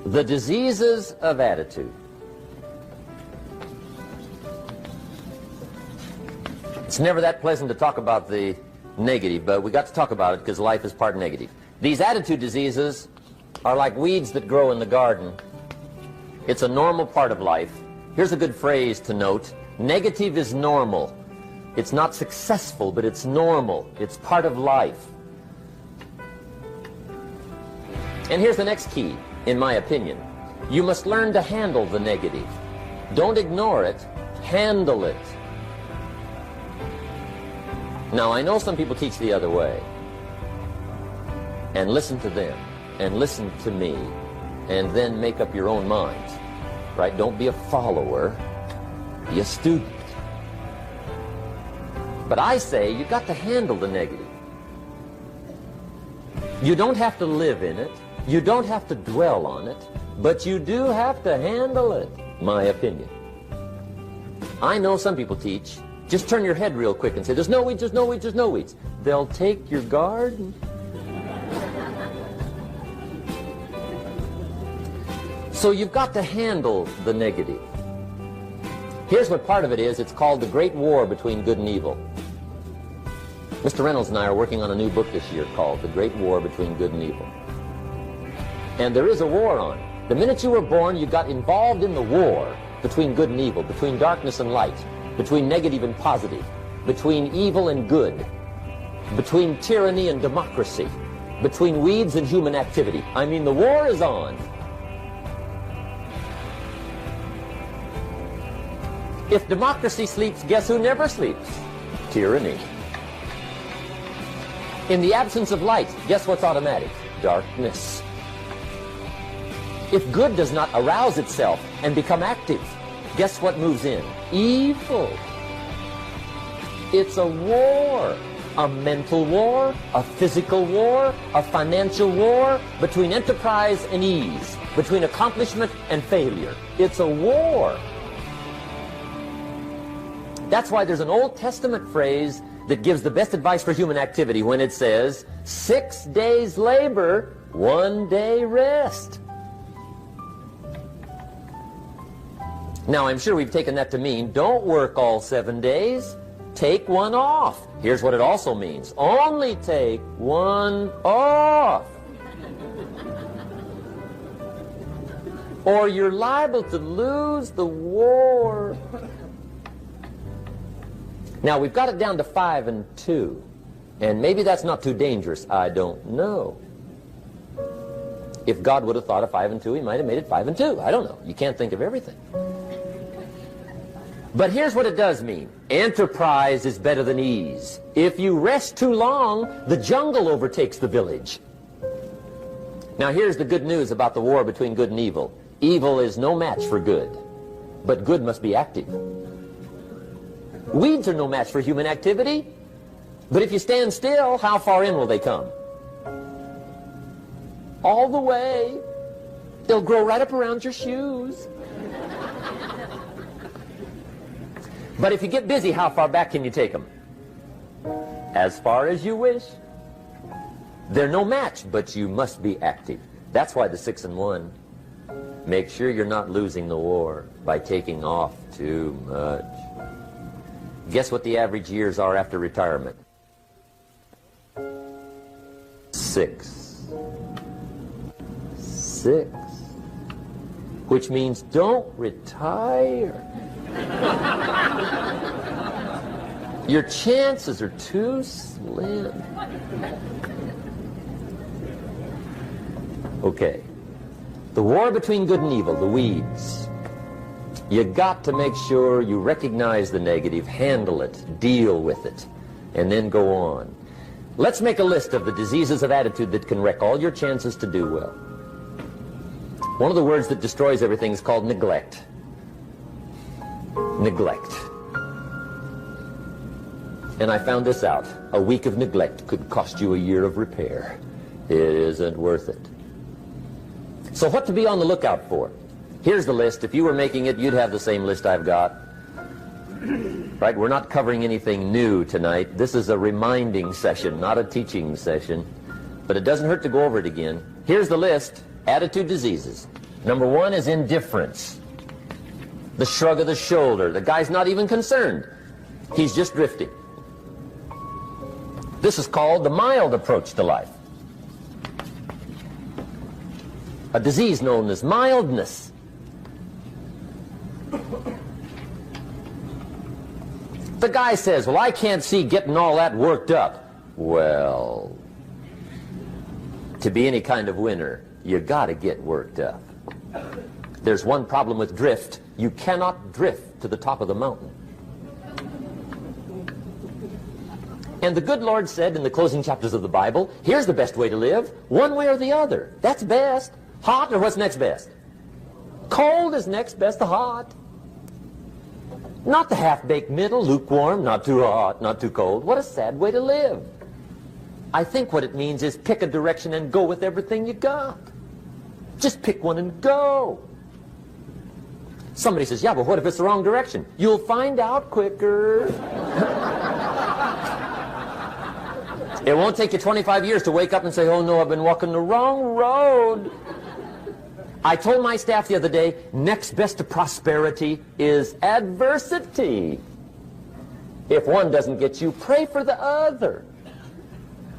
The diseases of attitude. It's never that pleasant to talk about the negative, but we got to talk about it because life is part negative. These attitude diseases are like weeds that grow in the garden. It's a normal part of life. Here's a good phrase to note. Negative is normal. It's not successful, but it's normal. It's part of life. And here's the next key, in my opinion. You must learn to handle the negative. Don't ignore it. Handle it. Now, I know some people teach the other way. And listen to them. And listen to me. And then make up your own mind. Right? Don't be a follower. Be a student. But I say you've got to handle the negative. You don't have to live in it. You don't have to dwell on it. But you do have to handle it, my opinion. I know some people teach, just turn your head real quick and say, there's no weeds, there's no weeds, there's no weeds. They'll take your garden. So you've got to handle the negative. Here's what part of it is. It's called the Great War Between Good and Evil. Mr. Reynolds and I are working on a new book this year called The Great War Between Good and Evil. And there is a war on. The minute you were born, you got involved in the war between good and evil, between darkness and light, between negative and positive, between evil and good, between tyranny and democracy, between weeds and human activity. I mean, the war is on. If democracy sleeps, guess who never sleeps? Tyranny. In the absence of light, guess what's automatic? Darkness. If good does not arouse itself and become active, guess what moves in? Evil. It's a war. A mental war, a physical war, a financial war, between enterprise and ease, between accomplishment and failure. It's a war. That's why there's an Old Testament phrase that gives the best advice for human activity when it says, 6 days labor, 1 day rest. Now, I'm sure we've taken that to mean, don't work all 7 days, take one off. Here's what it also means, only take one off. Or you're liable to lose the war. Now, we've got it down to 5 and 2, and maybe that's not too dangerous, I don't know. If God would have thought of 5 and 2, he might have made it 5 and 2. I don't know. You can't think of everything. But here's what it does mean. Enterprise is better than ease. If you rest too long, the jungle overtakes the village. Now, here's the good news about the war between good and evil. Evil is no match for good, but good must be active. Weeds are no match for human activity, but if you stand still, how far in will they come? All the way. They'll grow right up around your shoes. But if you get busy, how far back can you take them? As far as you wish. They're no match, but you must be active. That's why the 6 and 1. Make sure you're not losing the war by taking off too much. Guess what the average years are after retirement? 6. 6. Which means don't retire. Your chances are too slim. Okay. The war between good and evil, the weeds. You got to make sure you recognize the negative, handle it, deal with it, and then go on. Let's make a list of the diseases of attitude that can wreck all your chances to do well. One of the words that destroys everything is called neglect. Neglect. And I found this out. A week of neglect could cost you a year of repair. It isn't worth it. So what to be on the lookout for? Here's the list. If you were making it, you'd have the same list I've got. Right? We're not covering anything new tonight. This is a reminding session, not a teaching session. But it doesn't hurt to go over it again. Here's the list. Attitude diseases. Number one is indifference. The shrug of the shoulder. The guy's not even concerned. He's just drifting. This is called the mild approach to life. A disease known as mildness. The guy says, well, I can't see getting all that worked up. Well, to be any kind of winner, you got to get worked up. There's one problem with drift. You cannot drift to the top of the mountain. And the good Lord said in the closing chapters of the Bible, here's the best way to live, one way or the other. That's best. Hot or what's next best? Cold is next best to hot. Not the half-baked middle, lukewarm, not too hot, not too cold. What a sad way to live. I think what it means is pick a direction and go with everything you got. Just pick one and go. Somebody says, yeah, but what if it's the wrong direction? You'll find out quicker. It won't take you 25 years to wake up and say, oh no, I've been walking the wrong road. I told my staff the other day, next best to prosperity is adversity. If one doesn't get you, pray for the other.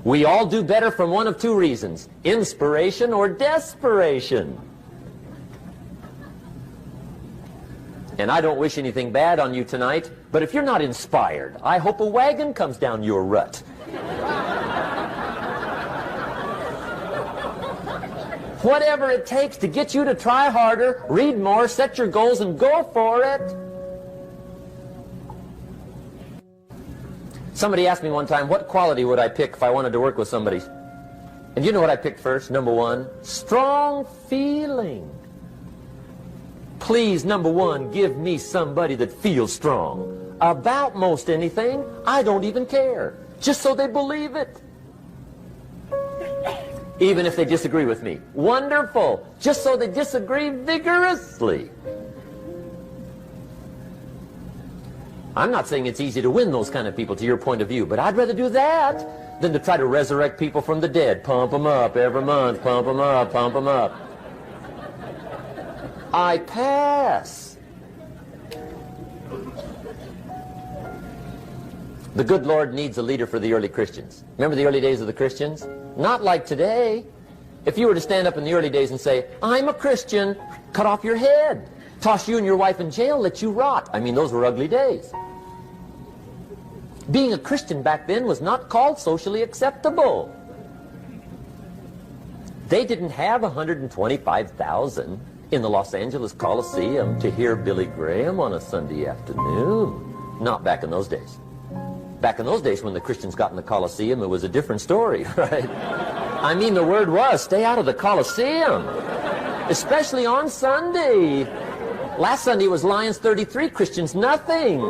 We all do better from one of two reasons, inspiration or desperation. And I don't wish anything bad on you tonight, but if you're not inspired, I hope a wagon comes down your rut. Whatever it takes to get you to try harder, read more, set your goals, and go for it. Somebody asked me one time, what quality would I pick if I wanted to work with somebody? And you know what I picked first? Number one, strong feeling. Please, number one, give me somebody that feels strong. About most anything, I don't even care. Just so they believe it. Even if they disagree with me. Wonderful. Just so they disagree vigorously. I'm not saying it's easy to win those kind of people to your point of view, but I'd rather do that than to try to resurrect people from the dead. Pump them up every month. Pump them up, pump them up. I pass. The good Lord needs a leader for the early Christians. Remember the early days of the Christians? Not like today. If you were to stand up in the early days and say, I'm a Christian, cut off your head, toss you and your wife in jail, let you rot. I mean, those were ugly days. Being a Christian back then was not called socially acceptable. They didn't have 125,000 in the Los Angeles Coliseum to hear Billy Graham on a Sunday afternoon. Not back in those days. Back in those days when the Christians got in the Coliseum, it was a different story, right? I mean, the word was, stay out of the Coliseum, especially on Sunday. Last Sunday was Lions 33, Christians nothing.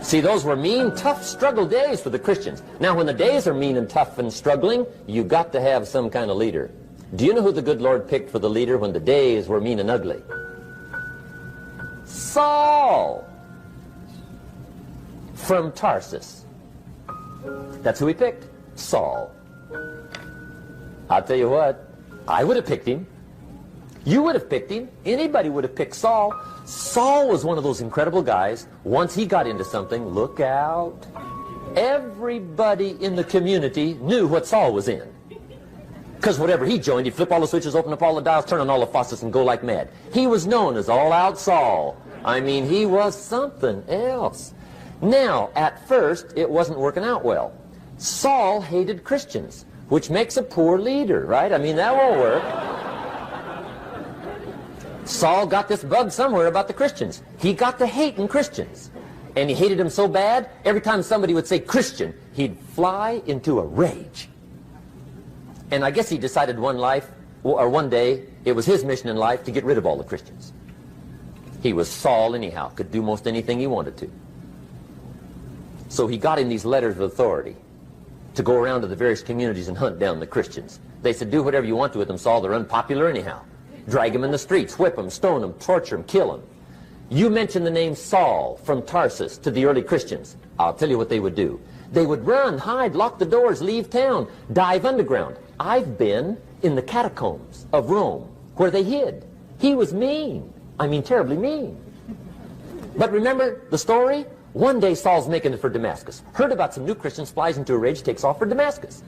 See, those were mean, tough struggle days for the Christians. Now, when the days are mean and tough and struggling, you got to have some kind of leader. Do you know who the good Lord picked for the leader when the days were mean and ugly? Saul. From Tarsus. That's who he picked, Saul. I'll tell you what, I would have picked him. You would have picked him. Anybody would have picked Saul. Saul was one of those incredible guys. Once he got into something, look out. Everybody in the community knew what Saul was in. Because whatever he joined, he'd flip all the switches, open up all the dials, turn on all the faucets, and go like mad. He was known as All-Out Saul. I mean, he was something else. Now, at first, it wasn't working out well. Saul hated Christians, which makes a poor leader, right? I mean, that won't work. Saul got this bug somewhere about the Christians. He got to hating Christians. And he hated them so bad, every time somebody would say Christian, he'd fly into a rage. And I guess he decided one day, it was his mission in life to get rid of all the Christians. He was Saul anyhow, could do most anything he wanted to. So he got in these letters of authority to go around to the various communities and hunt down the Christians. They said, do whatever you want to with them, Saul. They're unpopular anyhow. Drag them in the streets, whip them, stone them, torture them, kill them. You mention the name Saul from Tarsus to the early Christians. I'll tell you what they would do. They would run, hide, lock the doors, leave town, dive underground. I've been in the catacombs of Rome where they hid. He was mean. I mean, terribly mean. But remember the story? One day Saul's making it for Damascus. Heard about some new Christians, flies into a rage, takes off for Damascus.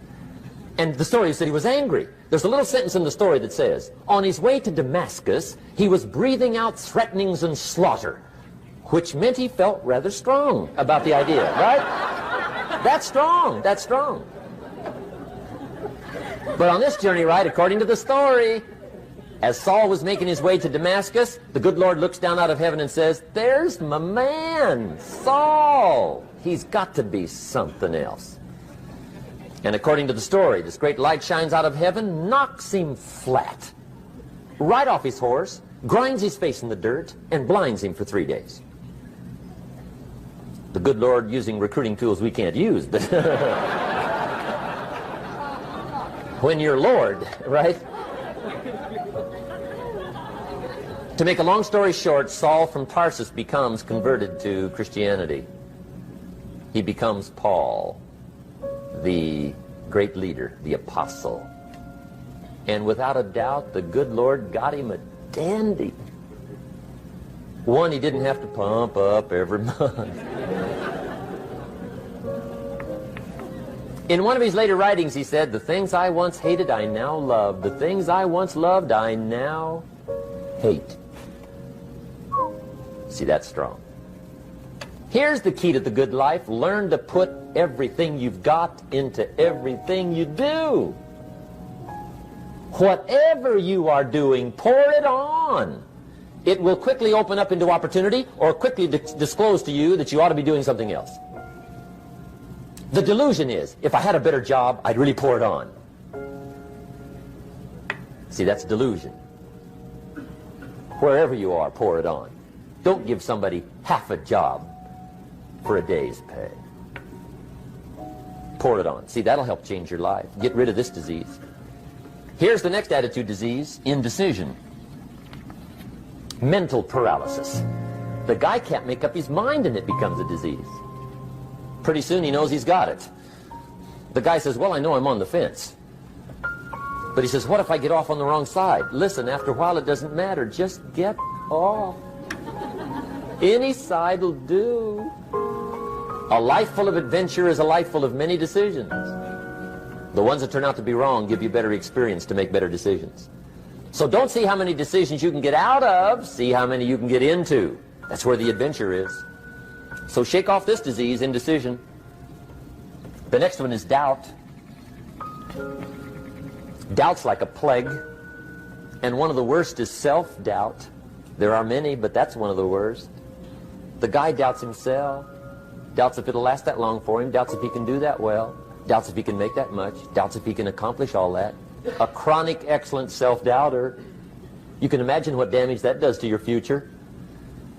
And the story said he was angry. There's a little sentence in the story that says, on his way to Damascus, he was breathing out threatenings and slaughter, which meant he felt rather strong about the idea, right? That's strong. That's strong. But on this journey, right, according to the story, as Saul was making his way to Damascus, the good Lord looks down out of heaven and says, there's my man, Saul. He's got to be something else. And according to the story, this great light shines out of heaven, knocks him flat, right off his horse, grinds his face in the dirt, and blinds him for 3 days. The good Lord using recruiting tools we can't use, but when you're Lord, right? To make a long story short, Saul from Tarsus becomes converted to Christianity. He becomes Paul, the great leader, the apostle. And without a doubt, the good Lord got him a dandy. One he didn't have to pump up every month. In one of his later writings, he said, the things I once hated, I now love. The things I once loved, I now hate. See, that's strong. Here's the key to the good life. Learn to put everything you've got into everything you do. Whatever you are doing, pour it on. It will quickly open up into opportunity or quickly disclose to you that you ought to be doing something else. The delusion is, if I had a better job, I'd really pour it on. See, that's delusion. Wherever you are, pour it on. Don't give somebody half a job for a day's pay. Pour it on. See, that'll help change your life. Get rid of this disease. Here's the next attitude disease, indecision. Mental paralysis. The guy can't make up his mind and it becomes a disease. Pretty soon he knows he's got it. The guy says, well, I know I'm on the fence. But he says, what if I get off on the wrong side? Listen, after a while it doesn't matter. Just get off. Any side will do. A life full of adventure is a life full of many decisions. The ones that turn out to be wrong give you better experience to make better decisions. So don't see how many decisions you can get out of, see how many you can get into. That's where the adventure is. So shake off this disease, indecision. The next one is doubt. Doubt's like a plague. And one of the worst is self-doubt. There are many, but that's one of the worst. The guy doubts himself. Doubts if it'll last that long for him. Doubts if he can do that well. Doubts if he can make that much. Doubts if he can accomplish all that. A chronic, excellent self-doubter. You can imagine what damage that does to your future.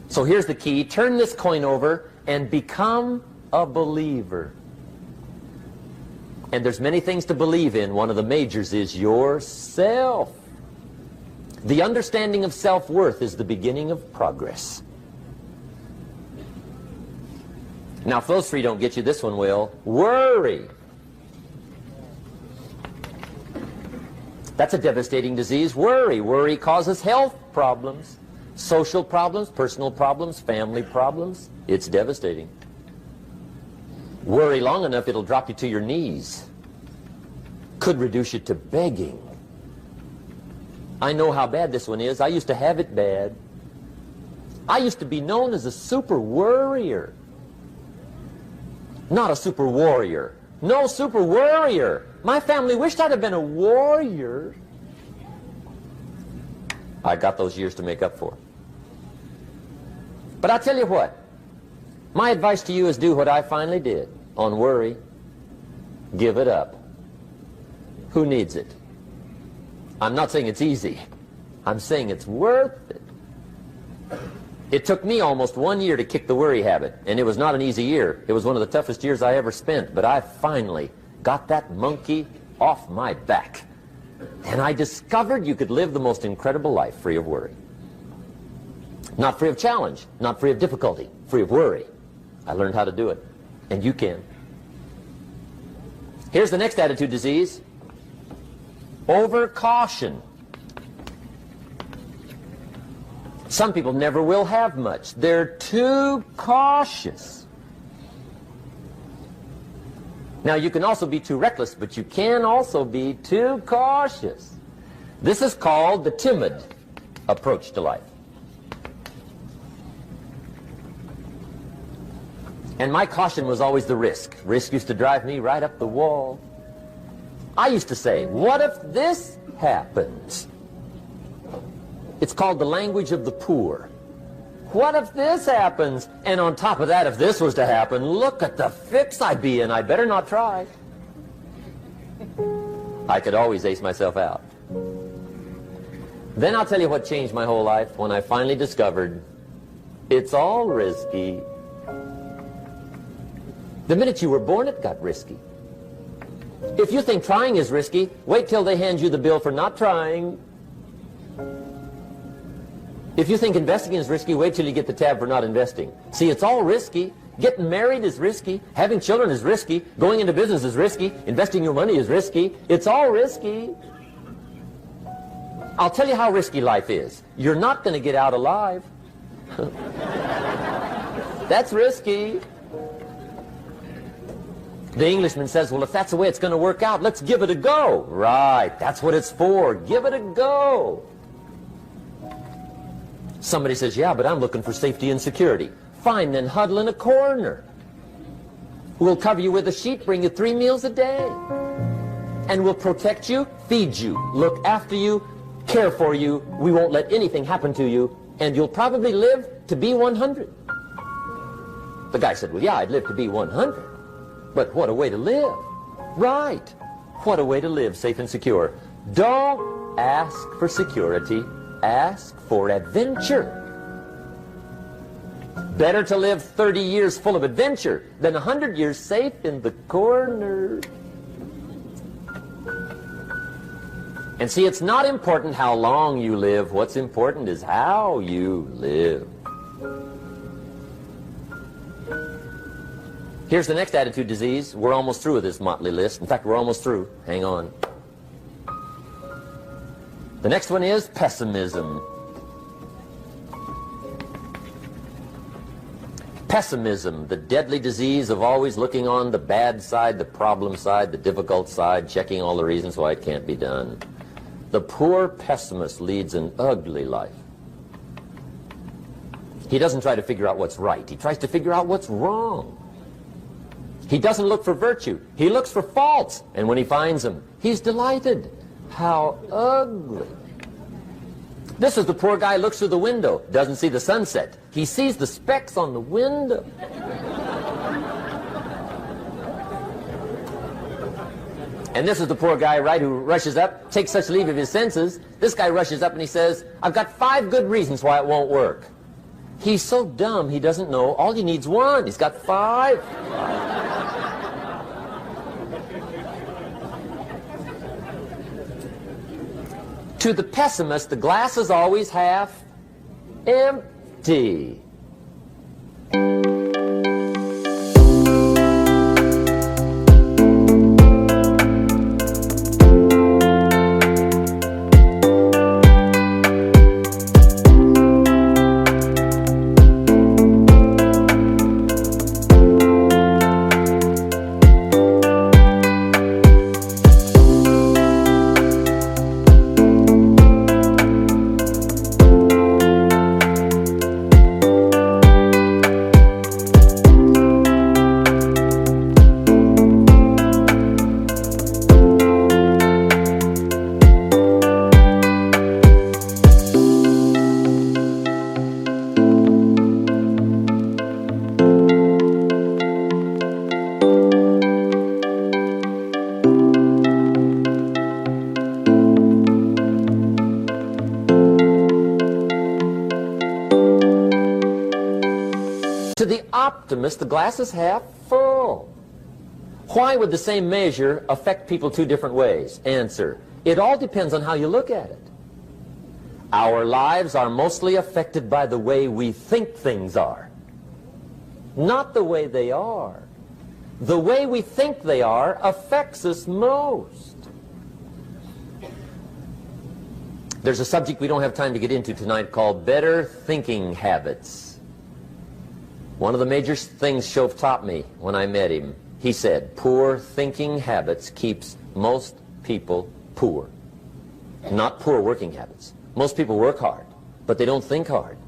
So here's the key. Turn this coin over and become a believer. And there's many things to believe in. One of the majors is yourself. The understanding of self-worth is the beginning of progress. Now, if those three don't get you, this one will. Worry. That's a devastating disease. Worry. Worry causes health problems, social problems, personal problems, family problems. It's devastating. Worry long enough, it'll drop you to your knees. Could reduce you to begging. I know how bad this one is. I used to have it bad. I used to be known as a super worrier. Not a super warrior. No, super worrier. My family wished I'd have been a warrior. I got those years to make up for. But I'll tell you what. My advice to you is do what I finally did on worry. Give it up. Who needs it? I'm not saying it's easy. I'm saying it's worth it. It took me almost 1 year to kick the worry habit, and it was not an easy year. It was one of the toughest years I ever spent, but I finally got that monkey off my back. And I discovered you could live the most incredible life free of worry. Not free of challenge, not free of difficulty, free of worry. I learned how to do it, and you can. Here's the next attitude disease. Over caution. Some people never will have much. They're too cautious. Now, you can also be too reckless, but you can also be too cautious. This is called the timid approach to life. And my caution was always the risk. Risk used to drive me right up the wall. I used to say, what if this happens? It's called the language of the poor. What if this happens? And on top of that, if this was to happen, look at the fix I'd be in. I'd better not try. I could always ace myself out. Then I'll tell you what changed my whole life when I finally discovered it's all risky. The minute you were born, it got risky. If you think trying is risky, wait till they hand you the bill for not trying. If you think investing is risky, wait till you get the tab for not investing. See, it's all risky. Getting married is risky. Having children is risky. Going into business is risky. Investing your money is risky. It's all risky. I'll tell you how risky life is. You're not going to get out alive. That's risky. The Englishman says, well, if that's the way it's going to work out, let's give it a go. Right, that's what it's for. Give it a go. Somebody says, yeah, but I'm looking for safety and security. Fine, then huddle in a corner. We'll cover you with a sheet, bring you 3 meals a day. And we'll protect you, feed you, look after you, care for you. We won't let anything happen to you. And you'll probably live to be 100. The guy said, well, yeah, I'd live to be 100. But what a way to live. Right. What a way to live, safe and secure. Don't ask for security. Ask for adventure. Better to live 30 years full of adventure than 100 years safe in the corner. And see, it's not important how long you live. What's important is how you live. Here's the next attitude disease. We're almost through with this motley list. In fact, we're almost through. Hang on. The next one is pessimism. Pessimism, the deadly disease of always looking on the bad side, the problem side, the difficult side, checking all the reasons why it can't be done. The poor pessimist leads an ugly life. He doesn't try to figure out what's right. He tries to figure out what's wrong. He doesn't look for virtue. He looks for faults. And when he finds them, he's delighted. How ugly. This is the poor guy who looks through the window, doesn't see the sunset. He sees the specks on the window. And this is the poor guy, right, who rushes up, takes such leave of his senses. This guy rushes up and he says, I've got 5 good reasons why it won't work. He's so dumb he doesn't know all he needs 1. He's got 5. To the pessimist, the glass is always half empty. To the optimist, the glass is half full. Why would the same measure affect people 2 different ways? Answer, it all depends on how you look at it. Our lives are mostly affected by the way we think things are, not the way they are. The way we think they are affects us most. There's a subject we don't have time to get into tonight called better thinking habits. One of the major things Shoaff taught me when I met him, he said, poor thinking habits keeps most people poor. Not poor working habits. Most people work hard, but they don't think hard.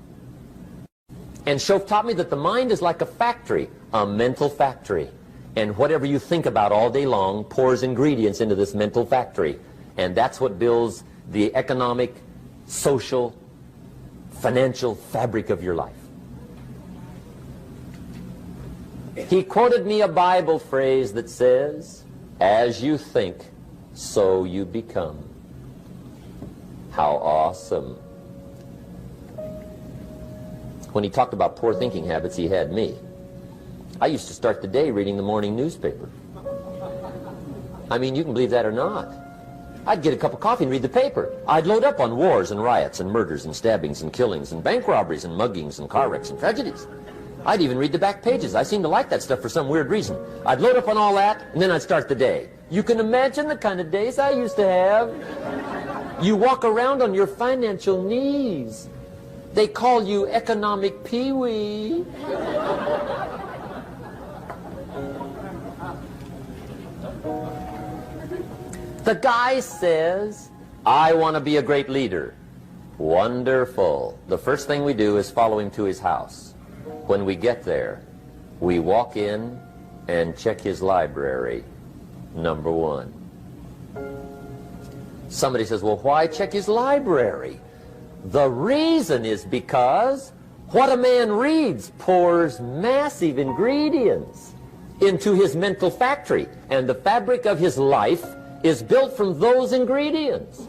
And Shoaff taught me that the mind is like a factory, a mental factory. And whatever you think about all day long pours ingredients into this mental factory. And that's what builds the economic, social, financial fabric of your life. He quoted me a Bible phrase that says, as you think, so you become. How awesome. When he talked about poor thinking habits, he had me. I used to start the day reading the morning newspaper. I mean, you can believe that or not. I'd get a cup of coffee and read the paper. I'd load up on wars and riots and murders and stabbings and killings and bank robberies and muggings and car wrecks and tragedies. I'd even read the back pages. I seem to like that stuff for some weird reason. I'd load up on all that, and then I'd start the day. You can imagine the kind of days I used to have. You walk around on your financial knees. They call you economic peewee. The guy says, I want to be a great leader. Wonderful. The first thing we do is follow him to his house. When we get there, we walk in and check his library, number one. Somebody says, well, why check his library? The reason is because what a man reads pours massive ingredients into his mental factory, and the fabric of his life is built from those ingredients.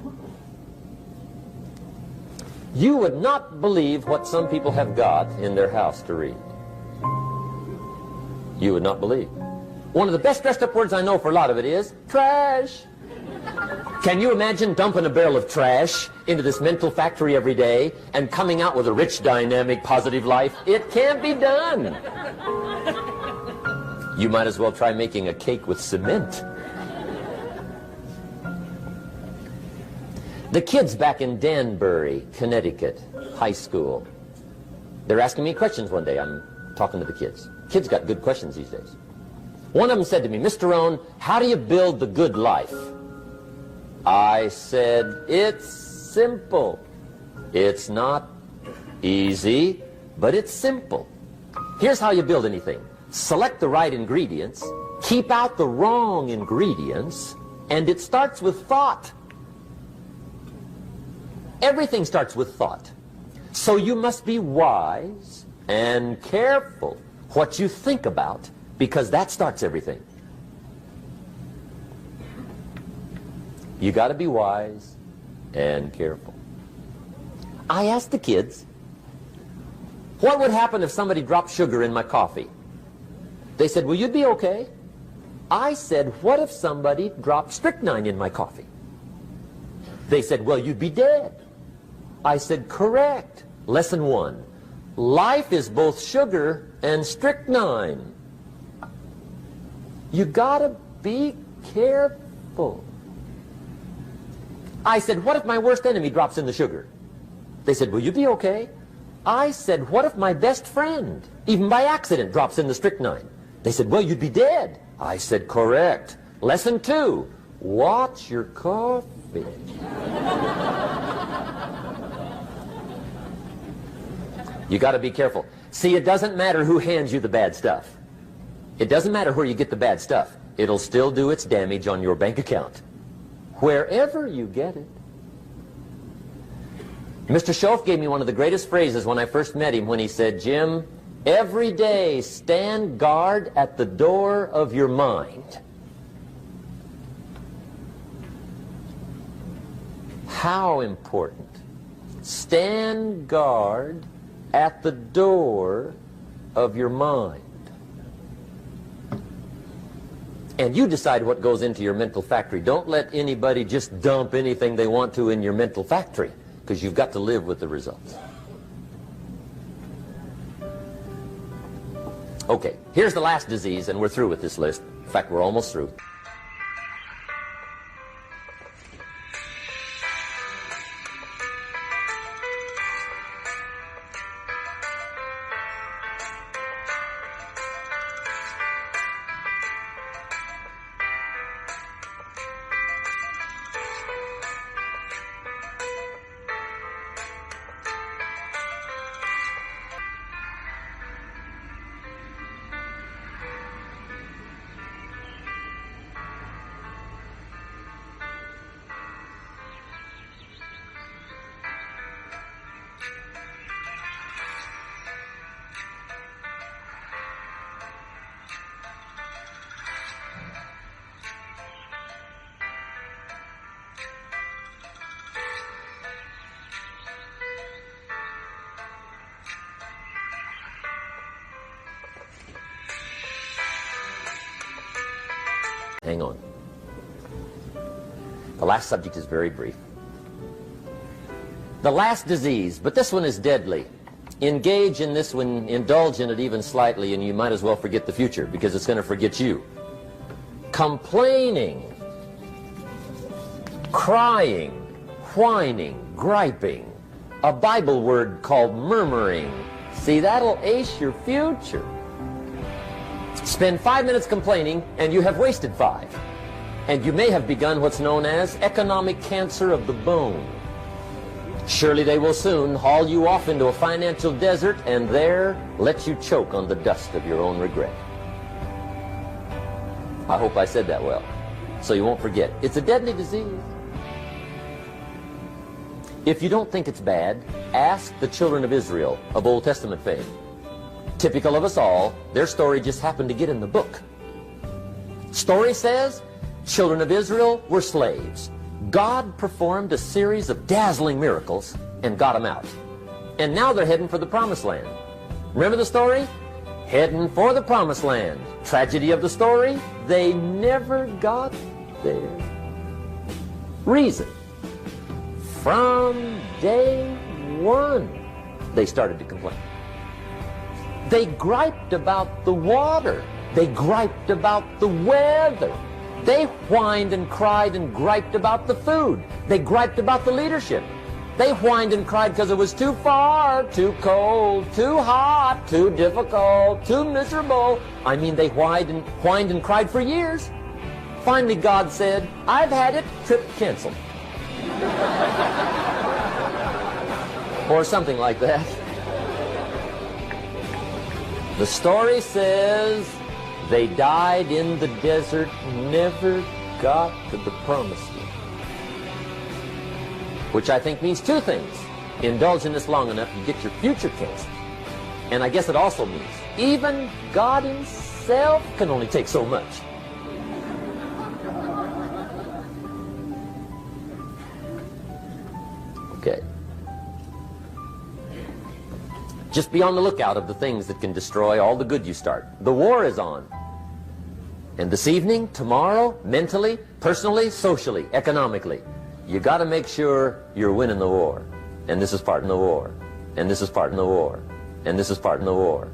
You would not believe what some people have got in their house to read. You would not believe. One of the best dressed up words I know for a lot of it is trash. Can you imagine dumping a barrel of trash into this mental factory every day and coming out with a rich, dynamic, positive life? It can't be done. You might as well try making a cake with cement. The kids back in Danbury, Connecticut, high school, they're asking me questions one day. I'm talking to the kids. Kids got good questions these days. One of them said to me, Mr. Rohn, how do you build the good life? I said, it's simple. It's not easy, but it's simple. Here's how you build anything. Select the right ingredients, keep out the wrong ingredients, and it starts with thought. Everything starts with thought. So you must be wise and careful what you think about, because that starts everything. You got to be wise and careful. I asked the kids, what would happen if somebody dropped sugar in my coffee? They said, well, you'd be okay. I said, what if somebody dropped strychnine in my coffee? They said, well, you'd be dead. I said, correct. Lesson one. Life is both sugar and strychnine. You gotta be careful. I said, what if my worst enemy drops in the sugar? They said, will you be okay? I said, what if my best friend, even by accident, drops in the strychnine? They said, well, you'd be dead. I said, correct. Lesson two. Watch your coffee. You got to be careful. See, it doesn't matter who hands you the bad stuff. It doesn't matter where you get the bad stuff. It'll still do its damage on your bank account, wherever you get it. Mr. Shoaff gave me one of the greatest phrases when I first met him, when he said, Jim, every day stand guard at the door of your mind. How important. Stand guard at the door of your mind. And you decide what goes into your mental factory. Don't let anybody just dump anything they want to in your mental factory, because you've got to live with the results. Okay, here's the last disease, and we're through with this list. In fact, we're almost through. Hang on. The last subject is very brief. The last disease, but this one is deadly. Engage in this one, indulge in it even slightly, and you might as well forget the future, because it's going to forget you. Complaining, crying, whining, griping. A Bible word called murmuring. See, that'll ace your future. Spend 5 minutes complaining, and you have wasted 5. And you may have begun what's known as economic cancer of the bone. Surely they will soon haul you off into a financial desert and there let you choke on the dust of your own regret. I hope I said that well, so you won't forget. It's a deadly disease. If you don't think it's bad, ask the children of Israel of Old Testament faith. Typical of us all, their story just happened to get in the book. Story says, children of Israel were slaves. God performed a series of dazzling miracles and got them out. And now they're heading for the promised land. Remember the story? Heading for the promised land. Tragedy of the story, they never got there. Reason. From day one, they started to complain. They griped about the water. They griped about the weather. They whined and cried and griped about the food. They griped about the leadership. They whined and cried because it was too far, too cold, too hot, too difficult, too miserable. I mean, they whined and cried for years. Finally, God said, I've had it, trip canceled. Or something like that. The story says they died in the desert, never got to the promised land. Which I think means 2 things. Indulge in this long enough, you get your future canceled. And I guess it also means even God himself can only take so much. Okay. Just be on the lookout of the things that can destroy all the good you start. The war is on. And this evening, tomorrow, mentally, personally, socially, economically, you got to make sure you're winning the war. And this is part in the war. And this is part in the war. And this is part in the war.